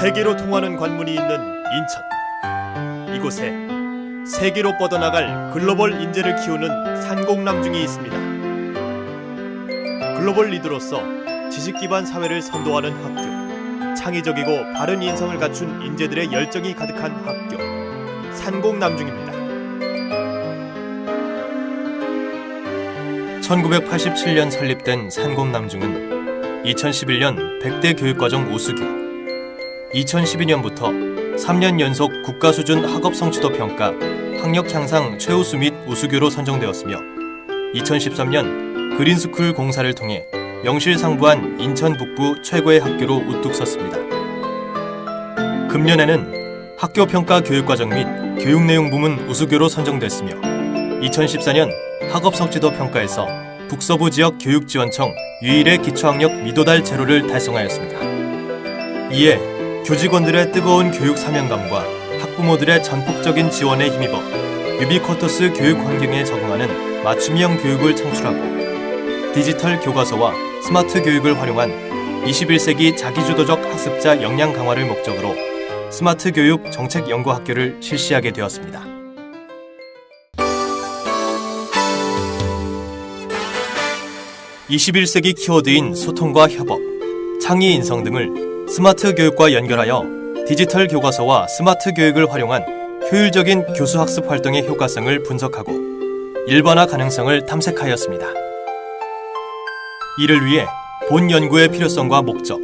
세계로 통하는 관문이 있는 인천. 이곳에 세계로 뻗어나갈 글로벌 인재를 키우는 산공남중이 있습니다. 글로벌 리더로서 지식 기반 사회를 선도하는 학교, 창의적이고 바른 인성을 갖춘 인재들의 열정이 가득한 학교, 산공남중입니다. 1987년 설립된 산공남중은 2011년 100대 교육과정 우수교, 2012년부터 3년 연속 국가수준 학업 성취도 평가 학력 향상 최우수 및 우수교로 선정되었으며 2013년 그린스쿨 공사를 통해 명실상부한 인천 북부 최고의 학교로 우뚝 섰습니다. 금년에는 학교평가 교육과정 및 교육내용 부문 우수교로 선정됐으며 2014년 학업성취도 평가에서 북서부 지역 교육지원청 유일의 기초학력 미도달 제로를 달성하였습니다. 이에 교직원들의 뜨거운 교육 사명감과 학부모들의 전폭적인 지원에 힘입어 유비쿼터스 교육 환경에 적응하는 맞춤형 교육을 창출하고 디지털 교과서와 스마트 교육을 활용한 21세기 자기주도적 학습자 역량 강화를 목적으로 스마트 교육 정책 연구 학교를 실시하게 되었습니다. (21세기) 키워드인 소통과 협업, 창의 인성 등을 스마트 교육과 연결하여 디지털 교과서와 스마트 교육을 활용한 효율적인 교수학습 활동의 효과성을 분석하고 일반화 가능성을 탐색하였습니다. 이를 위해 본 연구의 필요성과 목적,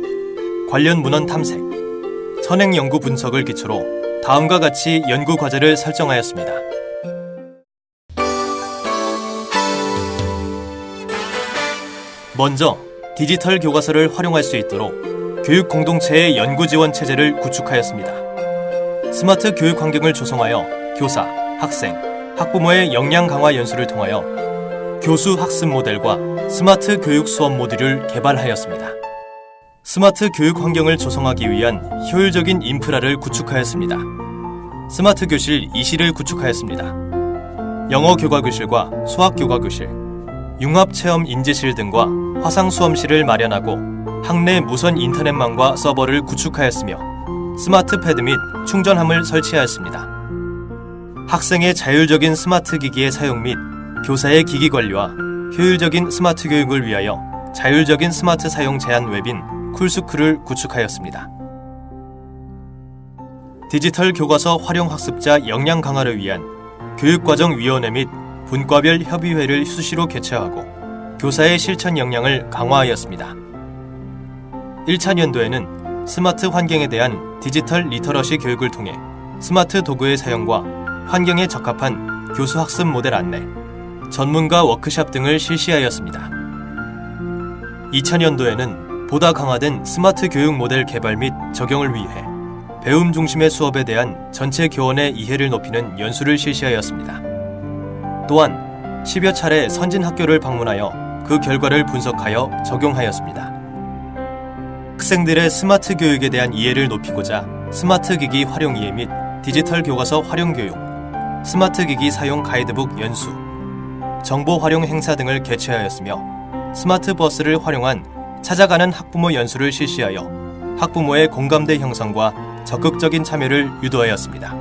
관련 문헌 탐색, 선행 연구 분석을 기초로 다음과 같이 연구 과제를 설정하였습니다. 먼저 디지털 교과서를 활용할 수 있도록 교육 공동체의 연구 지원 체제를 구축하였습니다. 스마트 교육 환경을 조성하여 교사, 학생, 학부모의 역량 강화 연수를 통하여 교수 학습 모델과 스마트 교육 수업 모듈을 개발하였습니다. 스마트 교육 환경을 조성하기 위한 효율적인 인프라를 구축하였습니다. 스마트 교실 2실을 구축하였습니다. 영어 교과 교실과 수학 교과 교실, 융합 체험 인재실 등과 화상 수험실을 마련하고 학내 무선 인터넷망과 서버를 구축하였으며 스마트 패드 및 충전함을 설치하였습니다. 학생의 자율적인 스마트 기기의 사용 및 교사의 기기 관리와 효율적인 스마트 교육을 위하여 자율적인 스마트 사용 제한 웹인 쿨스쿨을 구축하였습니다. 디지털 교과서 활용 학습자 역량 강화를 위한 교육과정위원회 및 분과별 협의회를 수시로 개최하고 교사의 실천 역량을 강화하였습니다. 1차 연도에는 스마트 환경에 대한 디지털 리터러시 교육을 통해 스마트 도구의 사용과 환경에 적합한 교수 학습 모델 안내, 전문가 워크샵 등을 실시하였습니다. 2000년도에는 보다 강화된 스마트 교육 모델 개발 및 적용을 위해 배움 중심의 수업에 대한 전체 교원의 이해를 높이는 연수를 실시하였습니다. 또한 10여 차례 선진 학교를 방문하여 그 결과를 분석하여 적용하였습니다. 학생들의 스마트 교육에 대한 이해를 높이고자 스마트 기기 활용 이해 및 디지털 교과서 활용 교육, 스마트 기기 사용 가이드북 연수, 정보 활용 행사 등을 개최하였으며 스마트 버스를 활용한 찾아가는 학부모 연수를 실시하여 학부모의 공감대 형성과 적극적인 참여를 유도하였습니다.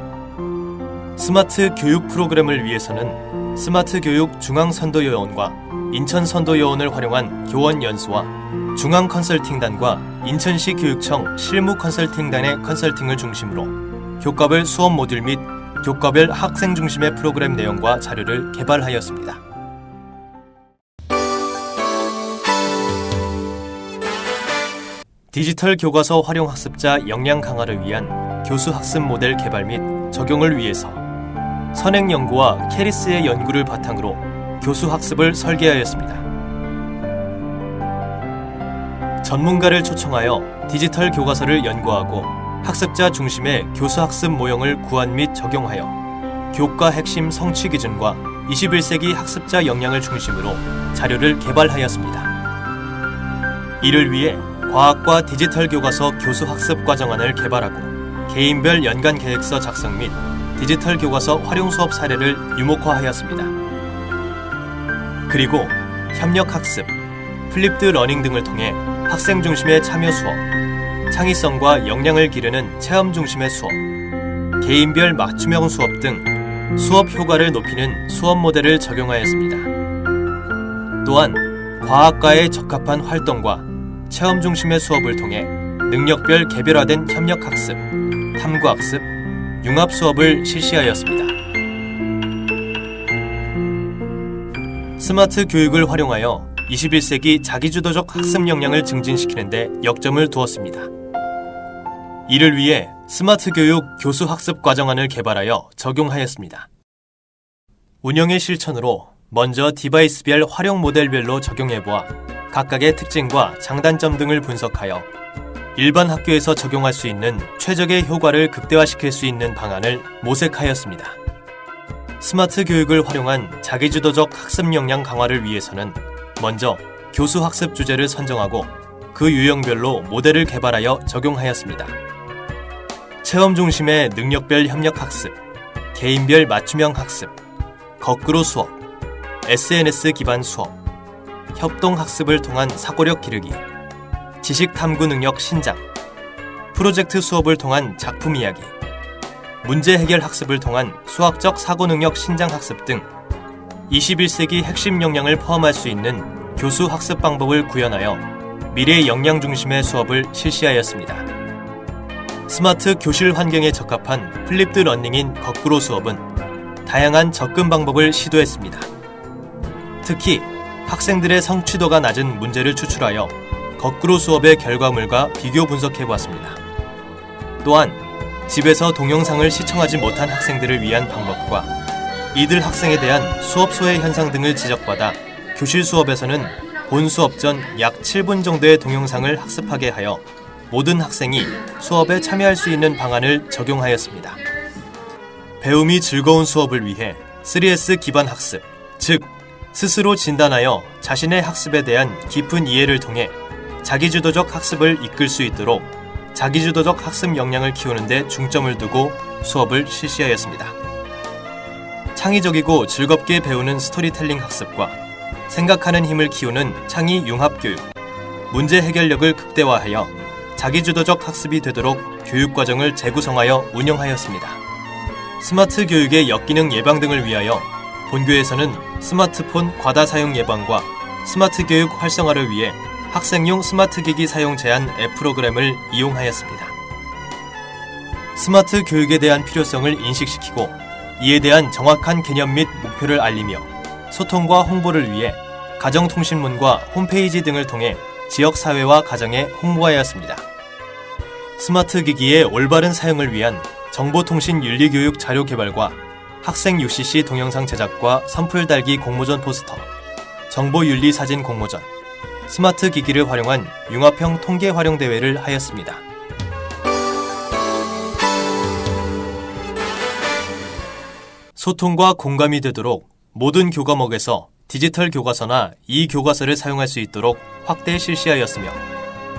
스마트 교육 프로그램을 위해서는 스마트 교육 중앙선도요원과 인천선도요원을 활용한 교원 연수와 중앙 컨설팅단과 인천시 교육청 실무 컨설팅단의 컨설팅을 중심으로 교과별 수업 모듈 및 교과별 학생 중심의 프로그램 내용과 자료를 개발하였습니다. 디지털 교과서 활용 학습자 역량 강화를 위한 교수 학습 모델 개발 및 적용을 위해서 선행 연구와 캐리스의 연구를 바탕으로 교수 학습을 설계하였습니다. 전문가를 초청하여 디지털 교과서를 연구하고 학습자 중심의 교수 학습 모형을 구한 및 적용하여 교과 핵심 성취 기준과 21세기 학습자 역량을 중심으로 자료를 개발하였습니다. 이를 위해 과학과 디지털 교과서 교수 학습 과정안을 개발하고 개인별 연간 계획서 작성 및 디지털 교과서 활용 수업 사례를 유목화하였습니다. 그리고 협력 학습, 플립드 러닝 등을 통해 학생 중심의 참여 수업, 창의성과 역량을 기르는 체험 중심의 수업, 개인별 맞춤형 수업 등 수업 효과를 높이는 수업 모델을 적용하였습니다. 또한 과학과에 적합한 활동과 체험 중심의 수업을 통해 능력별 개별화된 협력학습, 탐구학습, 융합 수업을 실시하였습니다. 스마트 교육을 활용하여 21세기 자기주도적 학습 역량을 증진시키는 데 역점을 두었습니다. 이를 위해 스마트 교육 교수 학습 과정안을 개발하여 적용하였습니다. 운영의 실천으로 먼저 디바이스별 활용 모델별로 적용해보아 각각의 특징과 장단점 등을 분석하여 일반 학교에서 적용할 수 있는 최적의 효과를 극대화시킬 수 있는 방안을 모색하였습니다. 스마트 교육을 활용한 자기주도적 학습 역량 강화를 위해서는 먼저 교수 학습 주제를 선정하고 그 유형별로 모델을 개발하여 적용하였습니다. 체험 중심의 능력별 협력 학습, 개인별 맞춤형 학습, 거꾸로 수업, SNS 기반 수업, 협동 학습을 통한 사고력 기르기, 지식 탐구 능력 신장, 프로젝트 수업을 통한 작품 이야기, 문제 해결 학습을 통한 수학적 사고 능력 신장 학습 등 21세기 핵심 역량을 포함할 수 있는 교수 학습 방법을 구현하여 미래 역량 중심의 수업을 실시하였습니다. 스마트 교실 환경에 적합한 플립드 러닝인 거꾸로 수업은 다양한 접근 방법을 시도했습니다. 특히 학생들의 성취도가 낮은 문제를 추출하여 거꾸로 수업의 결과물과 비교 분석해보았습니다. 또한 집에서 동영상을 시청하지 못한 학생들을 위한 방법과 이들 학생에 대한 수업 소외 현상 등을 지적받아 교실 수업에서는 본 수업 전 약 7분 정도의 동영상을 학습하게 하여 모든 학생이 수업에 참여할 수 있는 방안을 적용하였습니다. 배움이 즐거운 수업을 위해 3S 기반 학습, 즉 스스로 진단하여 자신의 학습에 대한 깊은 이해를 통해 자기주도적 학습을 이끌 수 있도록 자기주도적 학습 역량을 키우는 데 중점을 두고 수업을 실시하였습니다. 창의적이고 즐겁게 배우는 스토리텔링 학습과 생각하는 힘을 키우는 창의 융합 교육, 문제 해결력을 극대화하여 자기주도적 학습이 되도록 교육과정을 재구성하여 운영하였습니다. 스마트 교육의 역기능 예방 등을 위하여 본교에서는 스마트폰 과다 사용 예방과 스마트 교육 활성화를 위해 학생용 스마트 기기 사용 제한 앱 프로그램을 이용하였습니다. 스마트 교육에 대한 필요성을 인식시키고 이에 대한 정확한 개념 및 목표를 알리며 소통과 홍보를 위해 가정통신문과 홈페이지 등을 통해 지역사회와 가정에 홍보하였습니다. 스마트 기기의 올바른 사용을 위한 정보통신 윤리교육 자료 개발과 학생 UCC 동영상 제작과 선풀 달기 공모전 포스터, 정보윤리 사진 공모전, 스마트 기기를 활용한 융합형 통계 활용 대회를 하였습니다. 소통과 공감이 되도록 모든 교과목에서 디지털 교과서나 이-교과서를 사용할 수 있도록 확대 실시하였으며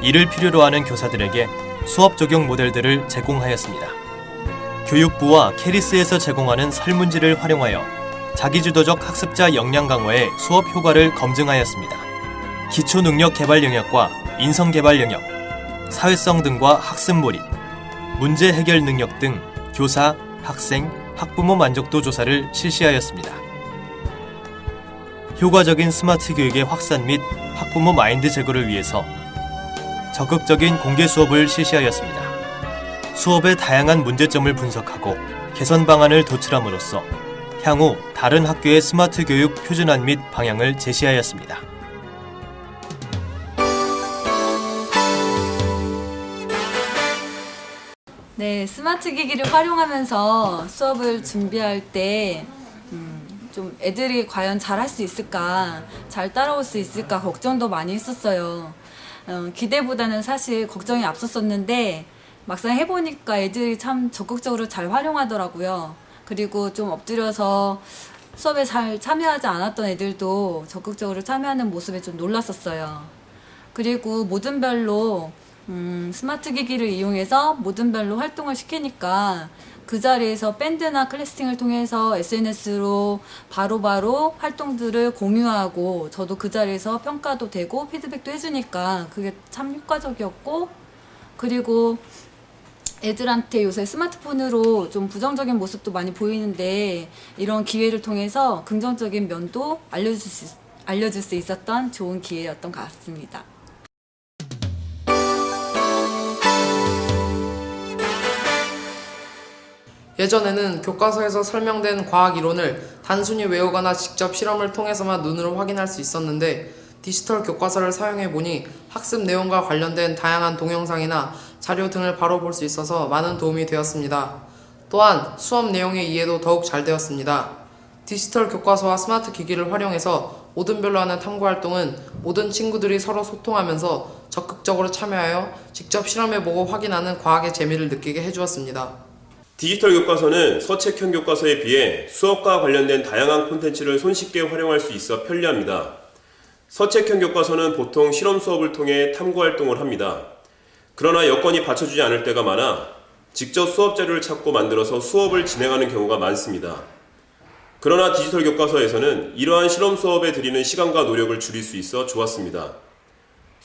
이를 필요로 하는 교사들에게 수업 적용 모델들을 제공하였습니다. 교육부와 캐리스에서 제공하는 설문지를 활용하여 자기주도적 학습자 역량 강화의 수업 효과를 검증하였습니다. 기초능력 개발 영역과 인성 개발 영역, 사회성 등과 학습 몰입, 문제 해결 능력 등 교사, 학생, 학부모 만족도 조사를 실시하였습니다. 효과적인 스마트 교육의 확산 및 학부모 마인드 제고를 위해서 적극적인 공개 수업을 실시하였습니다. 수업의 다양한 문제점을 분석하고 개선 방안을 도출함으로써 향후 다른 학교의 스마트 교육 표준안 및 방향을 제시하였습니다. 네, 스마트 기기를 활용하면서 수업을 준비할 때 좀 애들이 과연 잘 할 수 있을까, 잘 따라올 수 있을까 걱정도 많이 했었어요. 기대보다는 사실 걱정이 앞섰었는데 막상 해보니까 애들이 참 적극적으로 잘 활용하더라고요. 그리고 좀 엎드려서 수업에 잘 참여하지 않았던 애들도 적극적으로 참여하는 모습에 좀 놀랐었어요. 그리고 모든별로 스마트 기기를 이용해서 모든별로 활동을 시키니까 그 자리에서 밴드나 클래스팅을 통해서 SNS로 바로바로 활동들을 공유하고 저도 그 자리에서 평가도 되고 피드백도 해주니까 그게 참 효과적이었고 그리고 애들한테 요새 스마트폰으로 좀 부정적인 모습도 많이 보이는데 이런 기회를 통해서 긍정적인 면도 알려줄 수 있었던 좋은 기회였던 것 같습니다. 예전에는 교과서에서 설명된 과학 이론을 단순히 외우거나 직접 실험을 통해서만 눈으로 확인할 수 있었는데 디지털 교과서를 사용해 보니 학습 내용과 관련된 다양한 동영상이나 자료 등을 바로 볼 수 있어서 많은 도움이 되었습니다. 또한 수업 내용의 이해도 더욱 잘 되었습니다. 디지털 교과서와 스마트 기기를 활용해서 오든별로 하는 탐구 활동은 모든 친구들이 서로 소통하면서 적극적으로 참여하여 직접 실험해보고 확인하는 과학의 재미를 느끼게 해주었습니다. 디지털 교과서는 서책형 교과서에 비해 수업과 관련된 다양한 콘텐츠를 손쉽게 활용할 수 있어 편리합니다. 서책형 교과서는 보통 실험 수업을 통해 탐구 활동을 합니다. 그러나 여건이 받쳐주지 않을 때가 많아 직접 수업 자료를 찾고 만들어서 수업을 진행하는 경우가 많습니다. 그러나 디지털 교과서에서는 이러한 실험 수업에 들이는 시간과 노력을 줄일 수 있어 좋았습니다.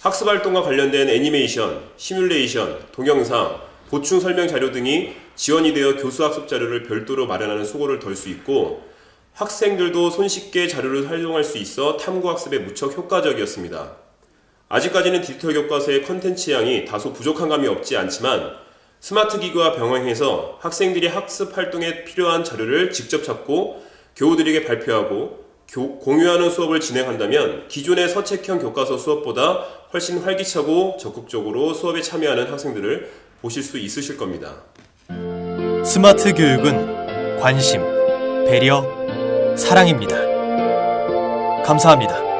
학습 활동과 관련된 애니메이션, 시뮬레이션, 동영상, 보충 설명 자료 등이 지원이 되어 교수 학습 자료를 별도로 마련하는 수고를 덜 수 있고 학생들도 손쉽게 자료를 활용할 수 있어 탐구 학습에 무척 효과적이었습니다. 아직까지는 디지털 교과서의 컨텐츠 양이 다소 부족한 감이 없지 않지만 스마트 기기와 병행해서 학생들이 학습 활동에 필요한 자료를 직접 찾고 교우들에게 발표하고 공유하는 수업을 진행한다면 기존의 서책형 교과서 수업보다 훨씬 활기차고 적극적으로 수업에 참여하는 학생들을 보실 수 있으실 겁니다. 스마트 교육은 관심, 배려, 사랑입니다. 감사합니다.